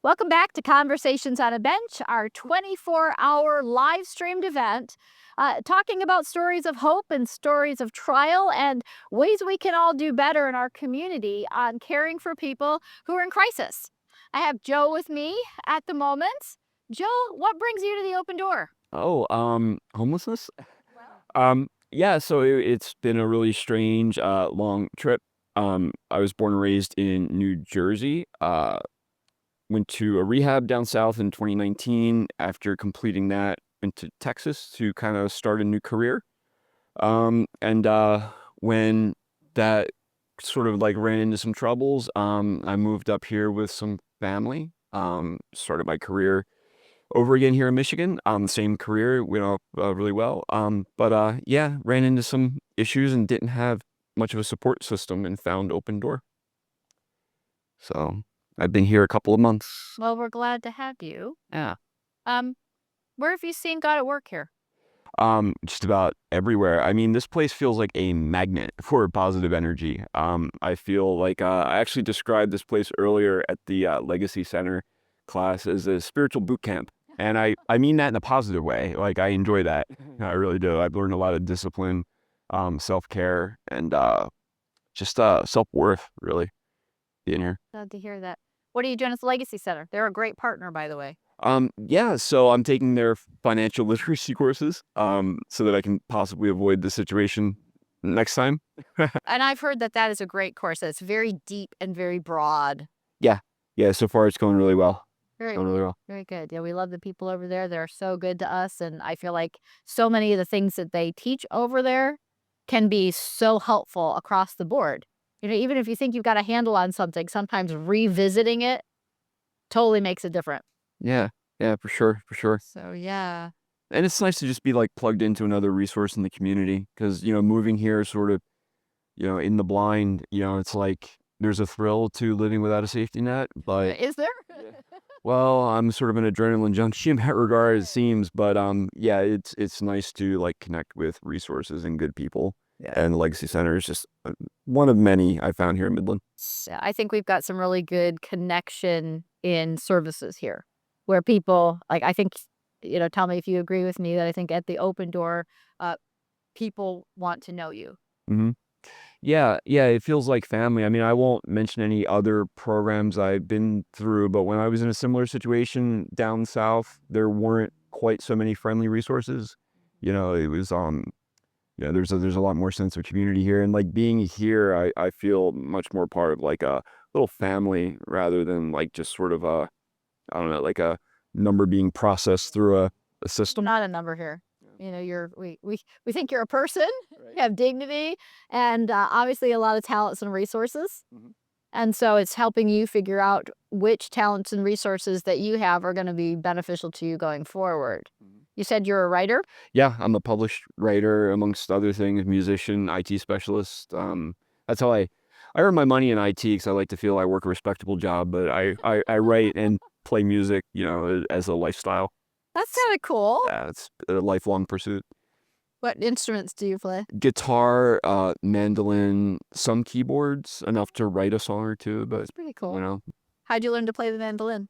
Welcome back to Conversations on a Bench, our 24-hour live streamed event, talking about stories of hope and stories of trial and ways we can all do better in our community on caring for people who are in crisis. I have Joe with me at the moment. Joe, what brings you to the open door? Oh, homelessness? Yeah, so it's been a really strange, long trip. I was born and raised in New Jersey. Went to a rehab down south in 2019. After completing that, went to Texas to kind of start a new career. And when that sort of like ran into some troubles, I moved up here with some family. Started my career over again here in Michigan. The same career went off really well. But yeah, ran into some issues and didn't have much of a support system and found Open Door. So I've been here a couple of months. Well, we're glad to have you. Yeah. Um, where have you seen God at work here? Just about everywhere. I mean, this place feels like a magnet for positive energy. I feel like I actually described this place earlier at the Legacy Center class as a spiritual boot camp. And I mean that in a positive way. Like, I enjoy that. I really do. I've learned a lot of discipline, self-care, and just self-worth, really, being here. Glad to hear that. What are you doing at the Legacy Center? They're a great partner, by the way. Yeah, so I'm taking their financial literacy courses, so that I can possibly avoid the situation next time. And I've heard that that is a great course. It's very deep and very broad. Yeah. Yeah, so far it's going really well. Very, Going really well. very good. Yeah, we love the people over there. They're so good to us. And I feel like so many of the things that they teach over there can be so helpful across the board. You know, even if you think you've got a handle on something, sometimes revisiting it totally makes a difference. Yeah. Yeah, for sure, for sure. So, yeah. And it's nice to just be, like, plugged into another resource in the community because, moving here sort of, in the blind, it's like there's a thrill to living without a safety net, but Is there? yeah. Well, I'm sort of an adrenaline junkie in that regard, it seems, but, yeah, it's nice to, like, connect with resources and good people, and the Legacy Center is just, one of many I found here in Midland. Yeah, I think we've got some really good connection in services here where people, like, I think, tell me if you agree with me that I think at the open door, uh, people want to know you. Mhm. Yeah, yeah, it feels like family. I mean, I won't mention any other programs I've been through, but when I was in a similar situation down south, there weren't quite so many friendly resources. It was yeah, there's a lot more sense of community here, and like being here, I feel much more part of like a little family rather than like just sort of a I don't know, like a number being processed through a system. Not a number here. You know, we think you're a person, Right. you have dignity, and obviously a lot of talents and resources. Mhm. And so it's helping you figure out which talents and resources that you have are going to be beneficial to you going forward. Mhm. You said you're a writer. Yeah, I'm a published writer, amongst other things, musician, IT specialist. That's how I earn my money in IT because I like to feel I work a respectable job, but I write and play music, as a lifestyle. That's kind of cool. Yeah, it's a lifelong pursuit. What instruments do you play? Guitar, mandolin, some keyboards, enough to write a song or two, but That's pretty you cool. know, How'd you learn to play the mandolin?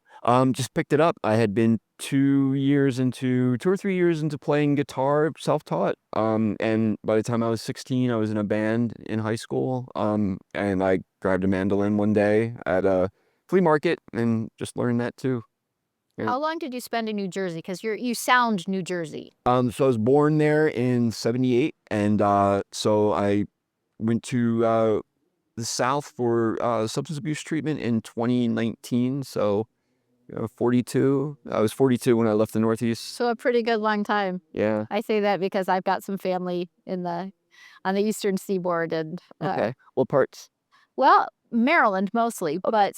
just picked it up. I had been 2 or 3 years into playing guitar, self-taught. And by the time I was 16, I was in a band in high school. And I grabbed a mandolin one day at a flea market and just learned that too. Yeah. How long did you spend in New Jersey? Because you sound New Jersey. So I was born there in 78, and so I went to the South for substance abuse treatment in 2019. So 42. I was 42 when I left the Northeast. So a pretty good long time. Yeah. I say that because I've got some family on the eastern seaboard and Okay. What parts? well, Maryland mostly, but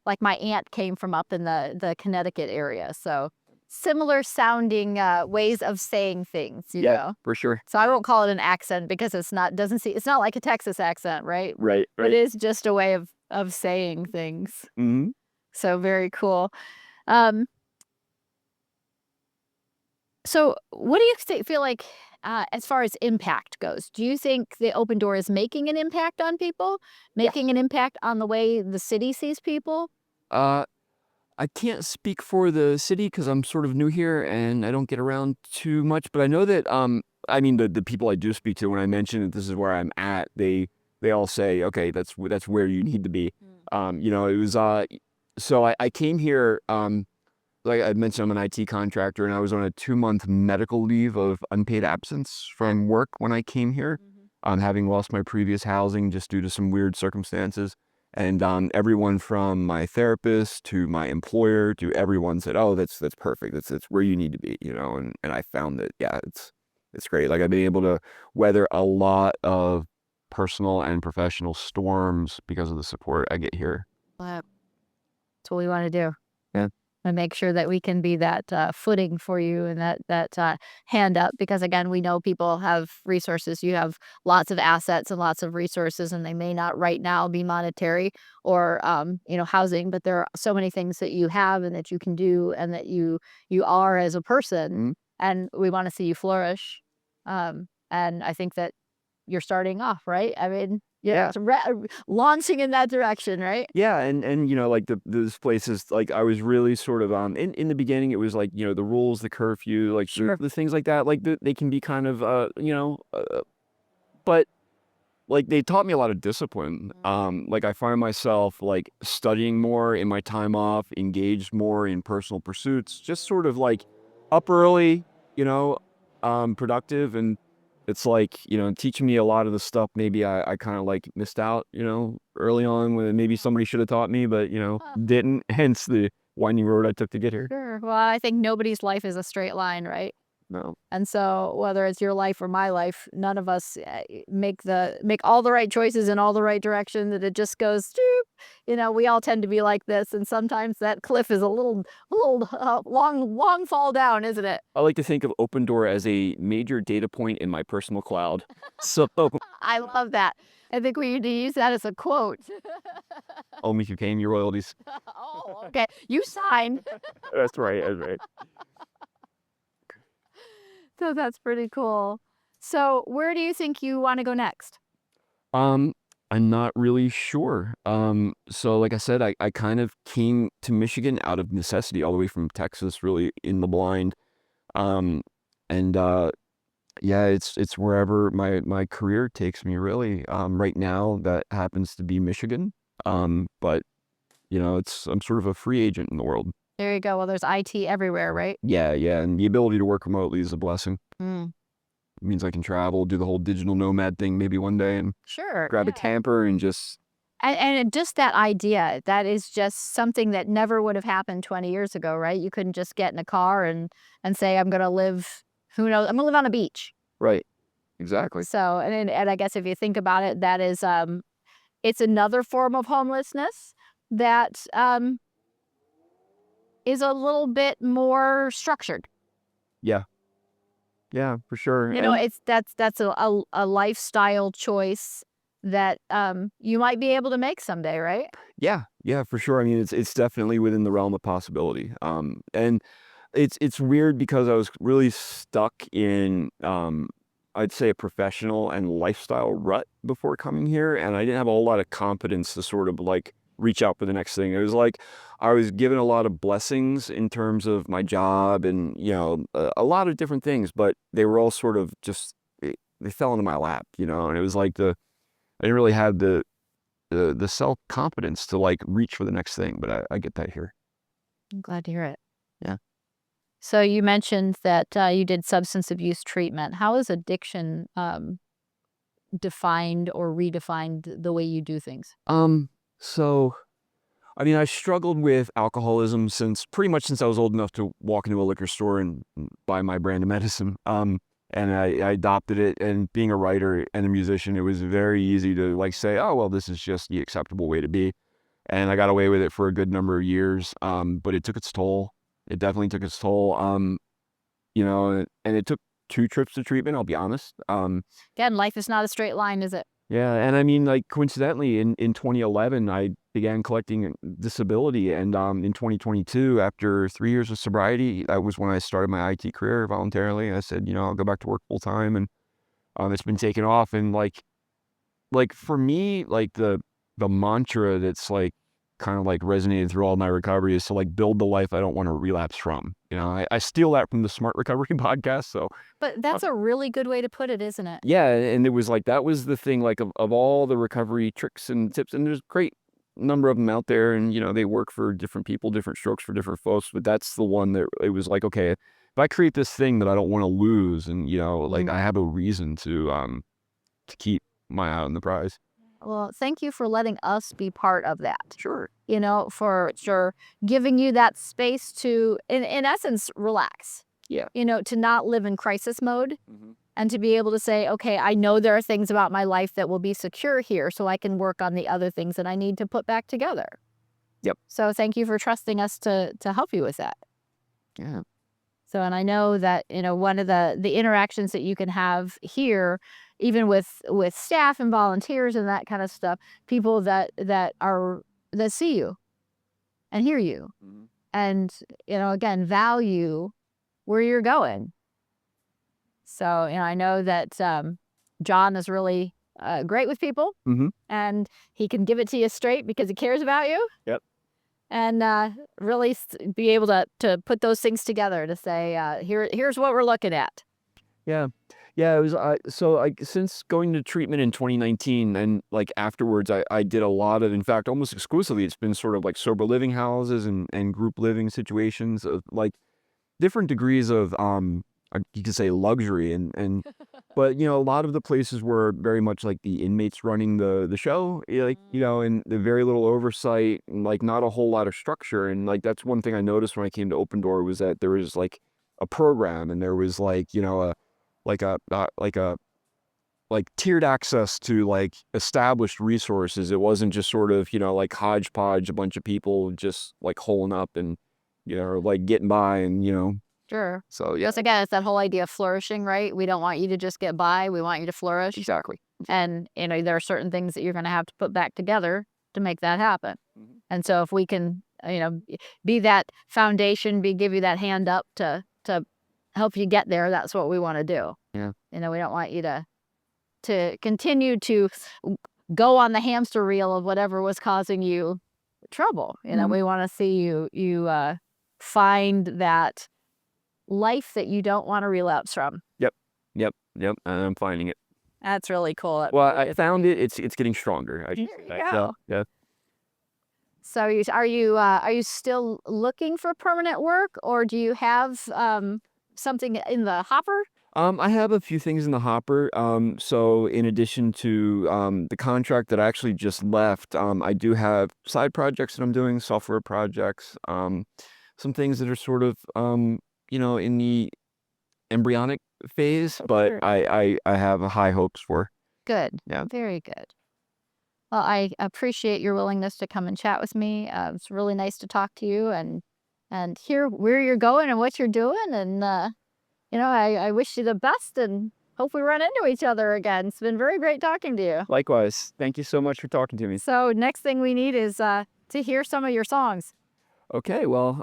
like my aunt came from up in the Connecticut area, so similar sounding ways of saying things, you Yeah, know. for sure. So I won't call it an accent because it's not like a Texas accent, right? Right, But it right. is just a way of saying things. Mhm. So very cool. Um, So, what do you feel like as far as impact goes? Do you think the open door is making an impact on people, Yeah. making an impact on the way the city sees people? Uh, I can't speak for the city because I'm sort of new here and I don't get around too much, but I know that, I mean, the people I do speak to, when I mention that this is where I'm at, they all say, "Okay, that's where you need to be." You know, it was, so I came here, like I mentioned, I'm an IT contractor, and I was on a 2-month medical leave of unpaid absence from work when I came here, Mhm. having lost my previous housing just due to some weird circumstances. And everyone from my therapist to my employer to everyone said, "Oh, that's perfect. That's where you need to be," you know. And I found that, yeah, it's great. Like I've been able to weather a lot of personal and professional storms because of the support I get here. Well, that's what we wanna do. Yeah. And make sure that we can be that, footing for you and that hand up because, again, we know people have resources. You have lots of assets and lots of resources, and they may not right now be monetary or, housing, but there are so many things that you have and that you can do and that you are as a person, Mhm. and we wanna see you flourish. And I think that you're starting off, right? I mean, yeah, Yeah. it's launching in that direction, right? Yeah, and, you know, like, those places, like, I was really sort of, in the beginning, it was like, you know, the rules, the curfew, like, Sure. the things like that, like, they can be kind of, but, like, they taught me a lot of discipline. Like, I find myself, like, studying more in my time off, engaged more in personal pursuits, just sort of, like, up early, you know, productive, and it's, like, you know, teaching me a lot of the stuff maybe I kinda, like, missed out, you know, early on when maybe somebody should have taught me, but, you know, Huh. didn't, hence the winding road I took to get here. Sure. Well, I think nobody's life is a straight line, right? No. And so whether it's your life or my life, none of us make all the right choices in all the right directions and it just goes "Doop." We all tend to be like this and sometimes that cliff is a little long fall down, isn't it? I like to think of Open Door as a major data point in my personal cloud. So, I love that. I think we need to use that as a quote. owe me if you paying your royalties. Oh, okay. You sign. That's right, that's right. So that's pretty cool. So where do you think you want to go next? Um, I'm not really sure. So like I said, I kind of came to Michigan out of necessity, all the way from Texas, really in the blind. Um, and yeah, it's wherever my career takes me, really. Right now that happens to be Michigan. But you know, I'm sort of a free agent in the world. There you go. Well, there's IT everywhere, right? Yeah, yeah, and the ability to work remotely is a blessing. Mm. It means I can travel, do the whole digital nomad thing maybe one day, and Sure. grab a Yeah. camper and just And just that idea, that is just something that never would have happened 20 years ago, right? You couldn't just get in a car and say, I'm going to live, who knows, I'm going to live on a beach. right. Exactly. So, and I guess if you think about it, that is, it's another form of homelessness that is a little bit more structured. Yeah. Yeah, for sure, and It's that's a lifestyle choice that you might be able to make someday, right? yeah, yeah, for sure. I mean, it's definitely within the realm of possibility. And it's weird because I was really stuck in, I'd say a professional and lifestyle rut before coming here, and I didn't have a whole lot of confidence to sort of like reach out for the next thing. It was like I was given a lot of blessings in terms of my job and, you know, a lot of different things, but they were all sort of just they fell into my lap, you know, and it was like I didn't really have the self-confidence to, like, reach for the next thing, but I get that here. I'm glad to hear it. Yeah. So you mentioned that you did substance abuse treatment. How is addiction defined or redefined the way you do things? So, I mean, I struggled with alcoholism since pretty much since I was old enough to walk into a liquor store and buy my brand of medicine. And I adopted it, and being a writer and a musician, it was very easy to, like, say, "Oh, well, this is just the acceptable way to be." And I got away with it for a good number of years, but it took its toll. It definitely took its toll, you know, and it took 2 trips to treatment, I'll be honest. Again, life is not a straight line, is it? Yeah, and I mean, like, coincidentally, in 2011, I began collecting disability, and, in 2022, after 3 years of sobriety, that was when I started my IT career voluntarily. I said, you know, "I'll go back to work full time," and, it's been taken off, and, like, for me, like, the mantra that's, like, kind of like resonated through all my recovery is to like build the life I don't want to relapse from. You know, I steal that from the Smart Recovery podcast. So But that's a really good way to put it, isn't it? yeah, and it was like that was the thing, like of all the recovery tricks and tips, and there's a great number of them out there, and you know they work for different people, different strokes for different folks. But that's the one that it was like, okay, if I create this thing that I don't want to lose, and you know, like I have a reason to keep my eye on the prize. Well, thank you for letting us be part of that. Sure. You know, for sure, giving you that space to, in essence, relax. Yeah. You know, to not live in crisis mode Mhm. and to be able to say, okay, I know there are things about my life that will be secure here, so I can work on the other things that I need to put back together. Yep. So thank you for trusting us to help you with that. Yeah. So, and I know that, you know, one of the interactions that you can have here, even with staff and volunteers and that kind of stuff, people that see you and hear you Mhm. and, you know, again, value where you're going. So, you know, I know that John is really great with people Mhm. and he can give it to you straight because he cares about you. Yep. And really be able to put those things together to say, here's what we're looking at. Yeah. Yeah, it was so like since going to treatment in 2019 and like afterwards I did a lot of, in fact almost exclusively it's been sort of like sober living houses and group living situations of like different degrees of you could say luxury and but you know a lot of the places were very much like the inmates running the show, like you know, and the very little oversight and like not a whole lot of structure. And like that's one thing I noticed when I came to Open Door was that there was like a program and there was like you know a like a like a like tiered access to like established resources. It wasn't just sort of, you know, like hodgepodge, a bunch of people just like holing up and, you know, like getting by and, you know, Sure. so yeah, Yes, again, it's that whole idea of flourishing, right? We don't want you to just get by. We want you to flourish. exactly. And, you know, there are certain things that you're going to have to put back together to make that happen. Mhm. And so if we can, you know, be that foundation, give you that hand up to help you get there, that's what we want to do. Yeah. You know, we don't want you to continue to go on the hamster reel of whatever was causing you trouble. You know, we want to see you find that life that you don't want to relapse from. Yep. Yep. Yep. And I'm finding it. That's really cool. Well, I found it. It's getting stronger. I should There you say. go. Yeah. Yeah. So are you still looking for permanent work, or do you have something in the hopper? I have a few things in the hopper. So in addition to the contract that I actually just left, I do have side projects that I'm doing, software projects, some things that are sort of you know, in the embryonic phase, but Sure. I have high hopes for. Good. Yeah. Very good. Well, I appreciate your willingness to come and chat with me. It's really nice to talk to you and hear where you're going and what you're doing. And you know, I wish you the best and hope we run into each other again. It's been very great talking to you. Likewise. Thank you so much for talking to me. So next thing we need is to hear some of your songs. Okay, well,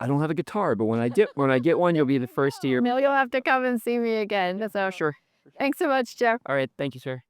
I don't have a guitar, but when I get one, you'll be the first to hear. You'll have to come and see me again. So Sure. thanks so much, Joe. All right. Thank you, sir.